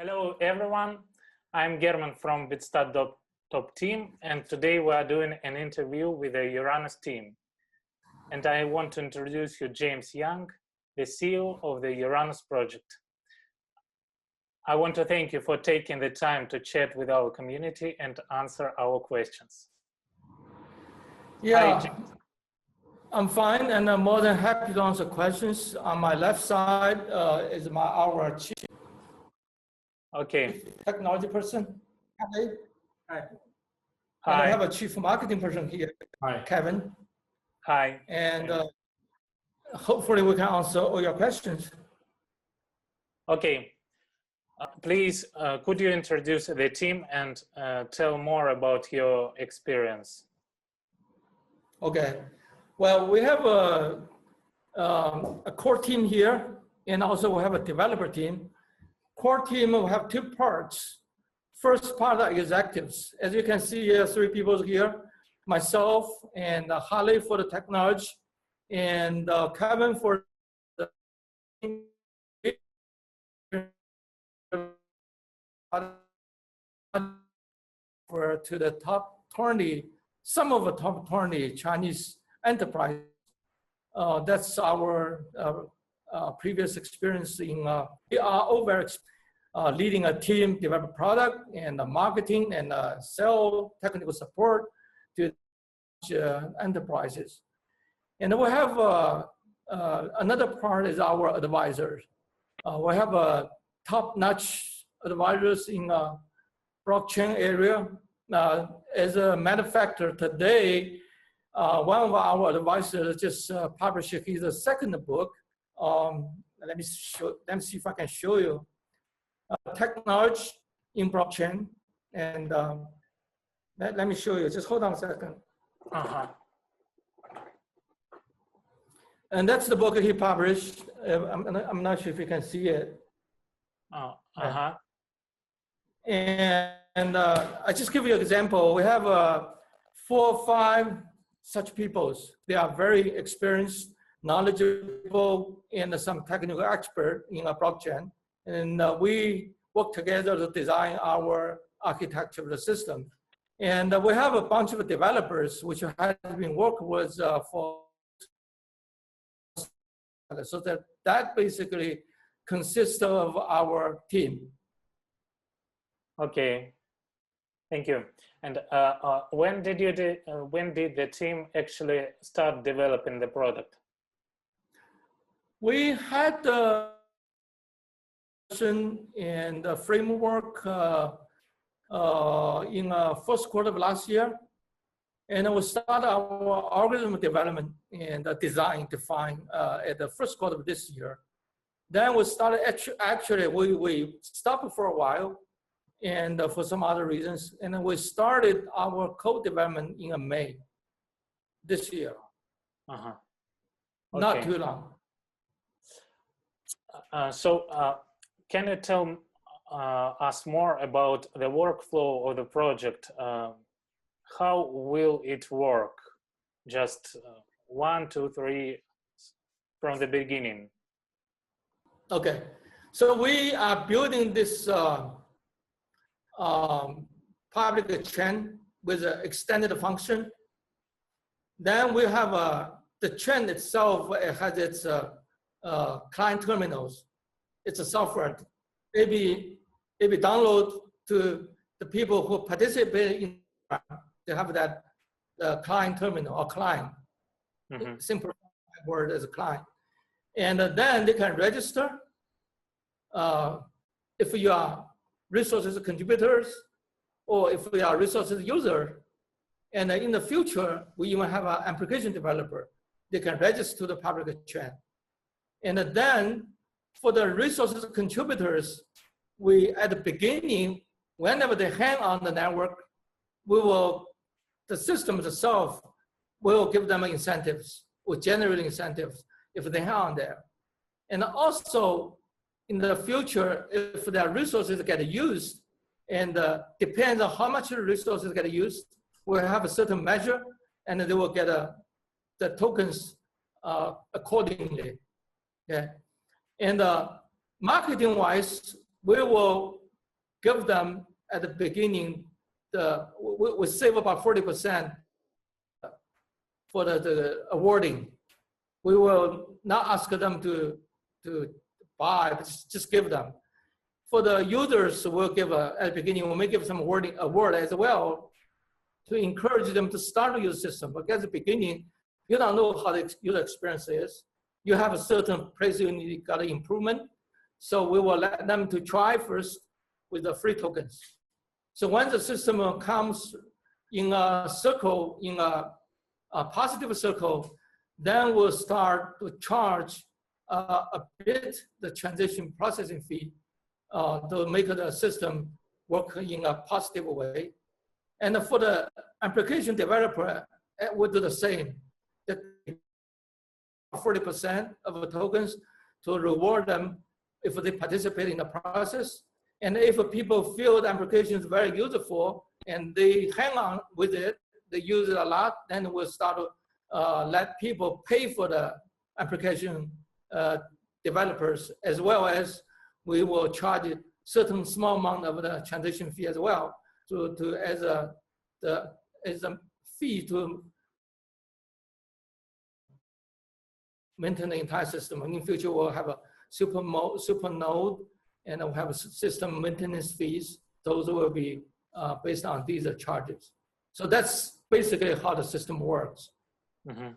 Hello, everyone. I'm German from BitStat top team, and today we are doing an interview with the Uranus team. And I want to introduce you James Young, the CEO of the Uranus project. I want to thank you for taking the time to chat with our community and answer our questions. Yeah, I'm fine, and I'm more than happy to answer questions. On my left side is our chief technology person. Hi. Hi. And I have a chief marketing person here. Hi. Kevin. Hi. And hopefully we can answer all your questions. Okay. Please, could you introduce the team and tell more about your experience? Okay. Well, we have a core team here, and also we have a developer team. Core team will have two parts. First part are executives. As you can see, 3 people here, myself and Holly for the technology, and Kevin for the to the top 20, some of the top 20 Chinese enterprise. That's our previous experience in, we are over leading a team, develop product and marketing and sell technical support to enterprises. And we have another part is our advisors. We have top-notch advisors in blockchain area. As a manufacturer today, one of our advisors just published his second book. Let me see if I can show you. Technology in blockchain, and let me show you. Just hold on a second. And that's the book he published. I'm not sure if you can see it. And I just give you an example. We have 4 or 5 such peoples. They are very experienced, knowledgeable, and some technical expert in a blockchain. And we work together to design our architecture of the system. And we have a bunch of developers which have been worked with for, so that basically consists of our team. Okay, thank you. And when did the team actually start developing the product? We had the and the framework in first quarter of last year, and we started our algorithm development and design define at the first quarter of this year. Then we started actually we stopped for a while, and for some other reasons, and then we started our code development in May this year. Okay. Not too long. Can you tell us more about the workflow of the project? How will it work? Just 1, 2, 3 from the beginning. Okay, so we are building this public chain with an extended function. Then we have the chain itself. It has its client terminals. It's a software. Maybe download to the people who participate in. They have that client terminal or client. Simple word as a client, and then they can register. If you are resources contributors, or if we are resources user, and in the future we even have an application developer. They can register to the public chain, and then for the resources contributors, we at the beginning, whenever they hang on the network, the system itself will give them incentives, or generate incentives if they hang on there. And also in the future, if their resources get used, and depends on how much resources get used, we'll have a certain measure, and they will get the tokens accordingly. Okay. And marketing-wise, we will give them at the beginning, we save about 40% for the awarding. We will not ask them to buy, but just give them. For the users, we'll give at the beginning, we may give some award as well to encourage them to start to use the system. But at the beginning, you don't know how the user experience is. You have a certain place you need got an improvement. So we will let them to try first with the free tokens. So once the system comes in a circle, in a positive circle, then we'll start to charge a bit the transaction processing fee to make the system work in a positive way. And for the application developer, we'll do the same. 40% of the tokens to reward them if they participate in the process. And if people feel the application is very useful and they hang on with it, they use it a lot, then we'll start to let people pay for the application developers, as well as we will charge a certain small amount of the transaction fee as well as a fee to maintain the entire system. In the future, we'll have a super node, and we'll have a system maintenance fees. Those will be based on these charges. So that's basically how the system works. Mm-hmm.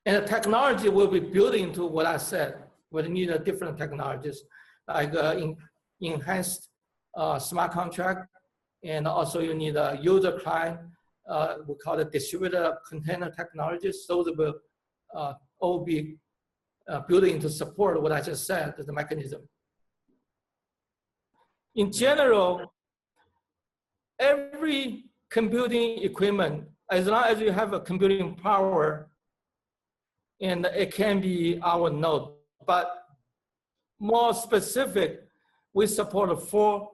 And the technology will be built into what I said. We need different technologies, like enhanced smart contract, and also you need a user client. We call it distributed container technologies. Those will all be built in to support what I just said, the mechanism. In general, every computing equipment, as long as you have a computing power, and it can be our node, but more specific, we support 4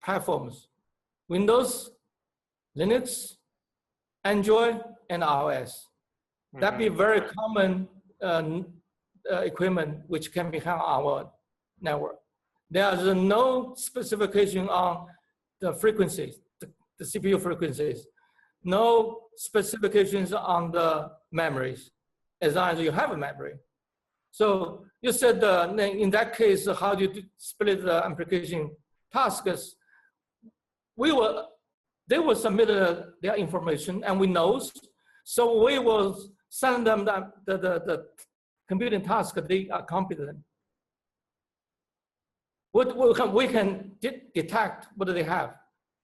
platforms: Windows, Linux, Android, and iOS. Mm-hmm. That'd be very common equipment which can be on our network. There is no specification on the frequencies, the CPU frequencies, no specifications on the memories, as long as you have a memory. So you said in that case, how do you split the application tasks? They will submit their information, and we know. So we will send them the computing task they are competent. We can detect what they have,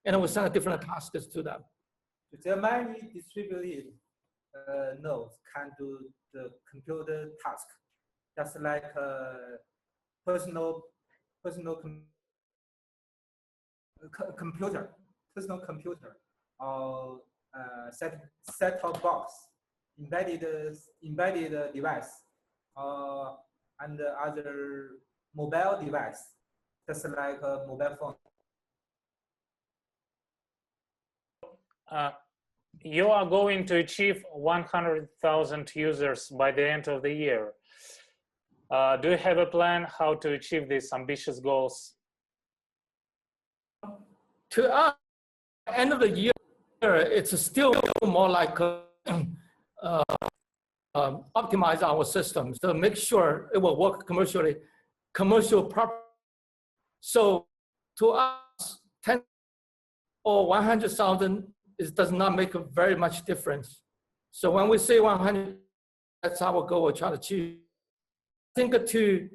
and we send different tasks to them. There are many distributed nodes can do the computer task, just like personal computer, or set-top box, embedded device, and other mobile device, just like a mobile phone. You are going to achieve 100,000 users by the end of the year. Do you have a plan how to achieve these ambitious goals? To us, at the end of the year, it's still more like optimize our systems to make sure it will work commercial properly. So to us, 10 or 100,000 does not make very much difference. So when we say 100, that's our goal we're trying to achieve. I think to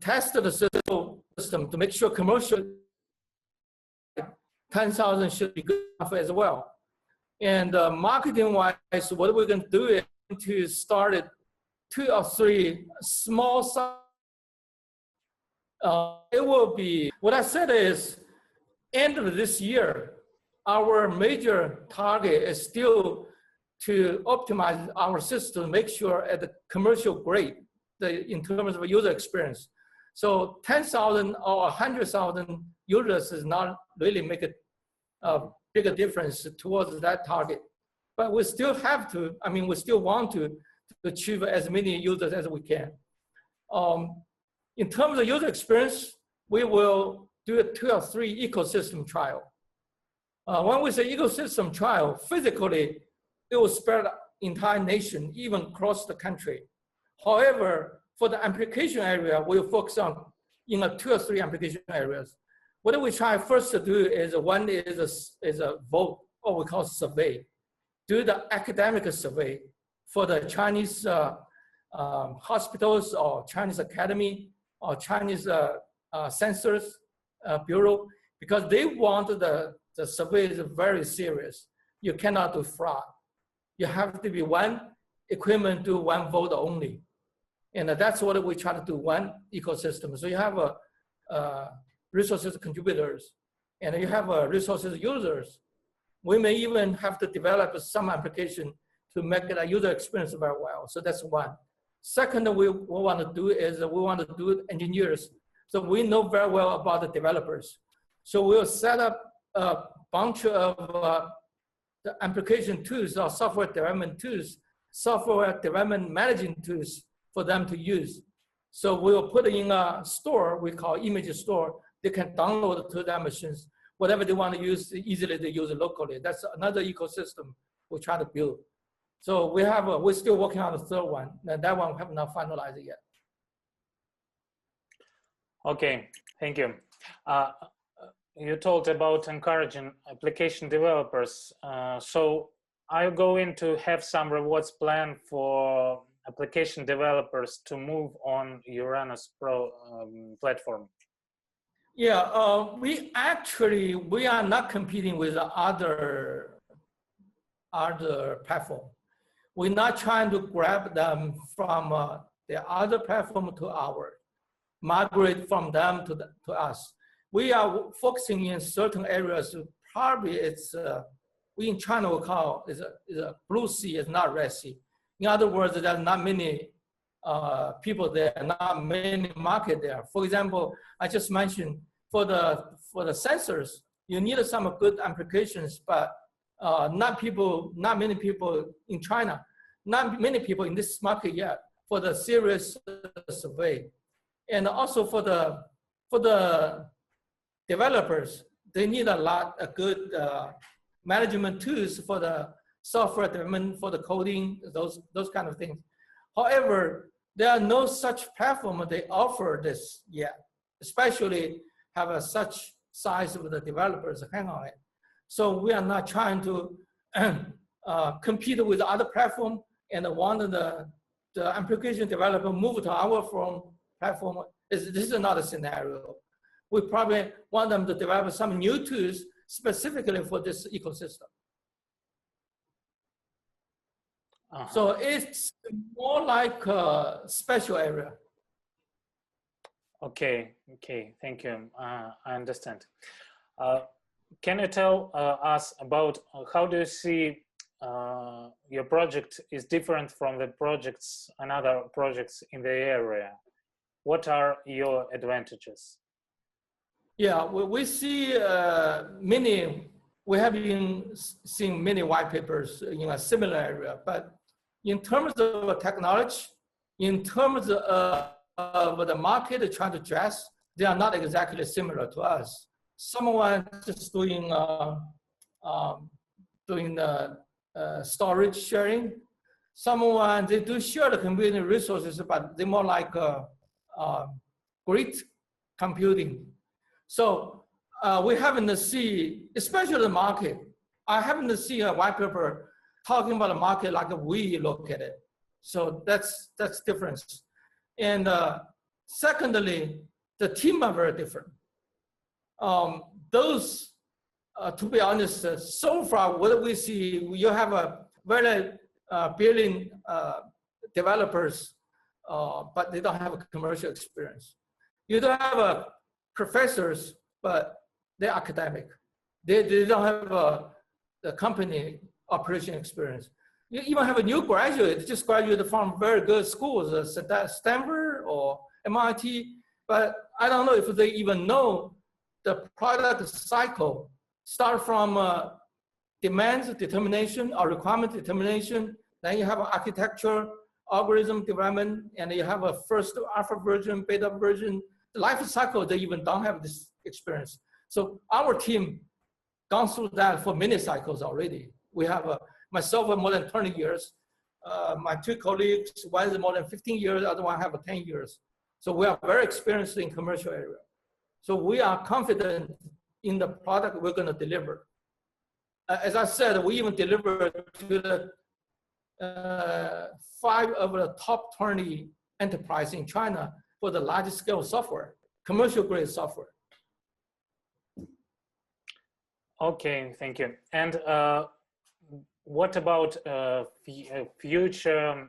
test the system to make sure commercial 10,000 should be good enough as well. And marketing-wise, what we're going to do is to start 2 or 3 small size. It will be, what I said is, end of this year, our major target is still to optimize our system, make sure at the commercial grade, in terms of user experience. So 10,000 or 100,000 users is not really make a bigger difference towards that target. But we still have to, we still want to achieve as many users as we can. In terms of user experience, we will do a 2 or 3 ecosystem trial. When we say ecosystem trial, physically, it will spread entire nation, even across the country. However, for the application area, we'll focus on 2 or 3 application areas. What we try first to do is one is a vote, or we call survey. Do the academic survey for the Chinese hospitals or Chinese academy or Chinese census bureau, because they want the survey is very serious. You cannot do fraud. You have to be one equipment, do one vote only. And that's what we try to do, one ecosystem. So you have resources contributors, and you have resources users. We may even have to develop some application to make the user experience very well. So that's one. Second, we want to do is we want to do engineers. So we know very well about the developers. So we'll set up a bunch of the application tools or software development tools, software development managing tools for them to use. So we'll put in a store we call image store. They can download to their machines. Whatever they want to use, easily they use it locally. That's another ecosystem we try to build. So we're still working on the third one. And that one we have not finalized yet. Okay, thank you. You talked about encouraging application developers. So are you going to have some rewards plan for application developers to move on Uranus Pro platform? Yeah, we are not competing with other platform. We're not trying to grab them from the other platform to ours, migrate from them to us. We are focusing in certain areas. Probably it's, we in China we call is a blue sea, it's not red sea. In other words, there's not many people there, not many market there. For example, I just mentioned for the sensors, you need some good applications, but not many people in China, not many people in this market yet for the serious survey. And also for the developers, they need a lot of good management tools for the software development, for the coding, those kind of things. However, there are no such platform they offer this yet, especially have a such size of the developers hang on it. So we are not trying to compete with other platform and want the application developer move to our platform. This is another scenario. We probably want them to develop some new tools specifically for this ecosystem. So it's more like a special area. Okay, thank you. I understand. Can you tell us about how do you see your project is different from the projects and other projects in the area? What are your advantages? Yeah, we see we have been seeing many white papers in a similar area, but in terms of technology, in terms of the market trying to address, they are not exactly similar to us. Someone just doing the storage sharing. Someone, they do share the computing resources, but they're more like grid computing. So we haven't seen, especially the market, I haven't seen a white paper talking about the market like we look at it. So that's difference. And secondly, the team are very different. Those, to be honest, so far what we see, you have a very billion developers, but they don't have a commercial experience. You don't have professors, but they're academic. They don't have the company operation experience. You even have a new graduate, just graduated from very good schools, Stanford or MIT, but I don't know if they even know the product cycle, start from demands determination or requirement determination, then you have architecture, algorithm development, and you have a first alpha version, beta version. life cycle, they even don't have this experience. So our team gone through that for many cycles already. We have myself more than 20 years. My two colleagues, one is more than 15 years, the other one have 10 years. So we are very experienced in commercial area. So we are confident in the product we're going to deliver. As I said, we even delivered to the 5 of the top 20 enterprise in China for the large scale software, commercial grade software. Okay, thank you. And what about future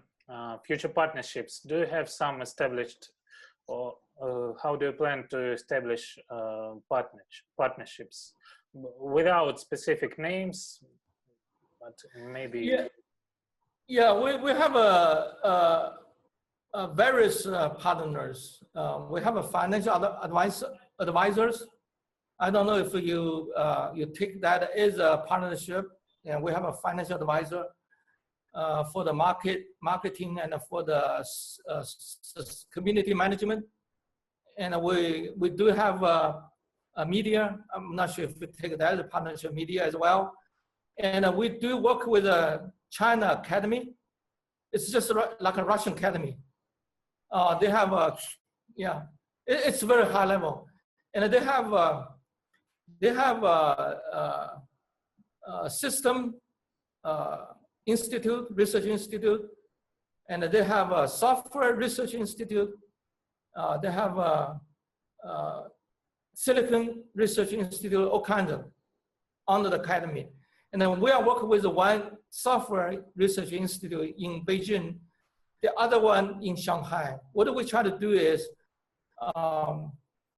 partnerships? Do you have some established, or how do you plan to establish partnerships without specific names, but maybe? Yeah, we have various partners. We have a financial advisors. I don't know if you take that as a partnership. And we have a financial advisor for the marketing and for the community management. And we do have a media. I'm not sure if we take that as a partnership media as well. And we do work with a China Academy. It's just like a Russian Academy. They have it's very high level. And they have system institute, research institute, and they have a software research institute. They have a silicon research institute, all kinds of under the academy. And then we are working with one software research institute in Beijing, the other one in Shanghai. What we try to do is,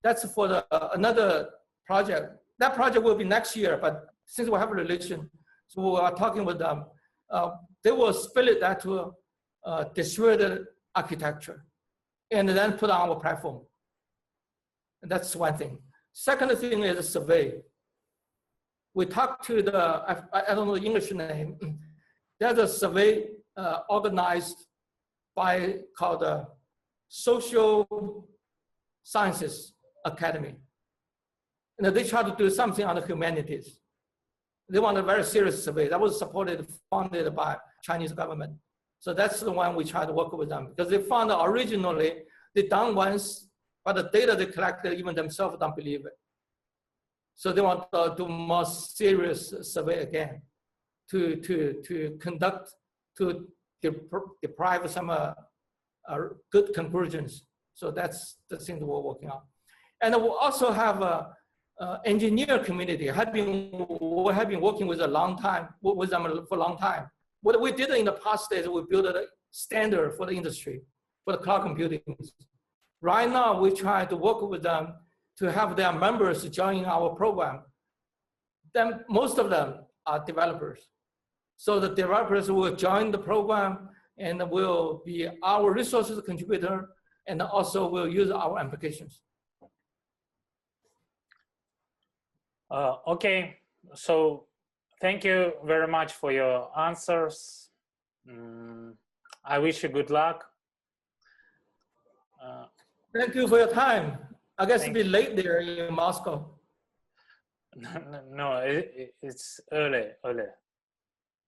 that's for another project. That project will be next year, but since we have a relation, so we are talking with them. They will split that to a distributed architecture and then put on our platform. And that's one thing. Second thing is a survey. We talked to I don't know the English name. There's a survey organized called the Social Sciences Academy. And they try to do something on the humanities. They want a very serious survey that was funded by Chinese government. So that's the one we try to work with them, because they found that originally they done once, but the data they collected, even themselves don't believe it. So they want to do more serious survey again to conduct, to deprive some good conclusions. So that's the thing that we're working on. And we also have a engineer community. We have been working with them for a long time. What we did in the past is we built a standard for the industry, for the cloud computing. Right now, we try to work with them to have their members join our program. Then most of them are developers. So the developers will join the program and will be our resources contributor, and also will use our applications. Okay, so thank you very much for your answers. I wish you good luck. Thank you for your time. I guess it'll be late there in Moscow. No, it's early.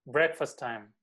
Breakfast time.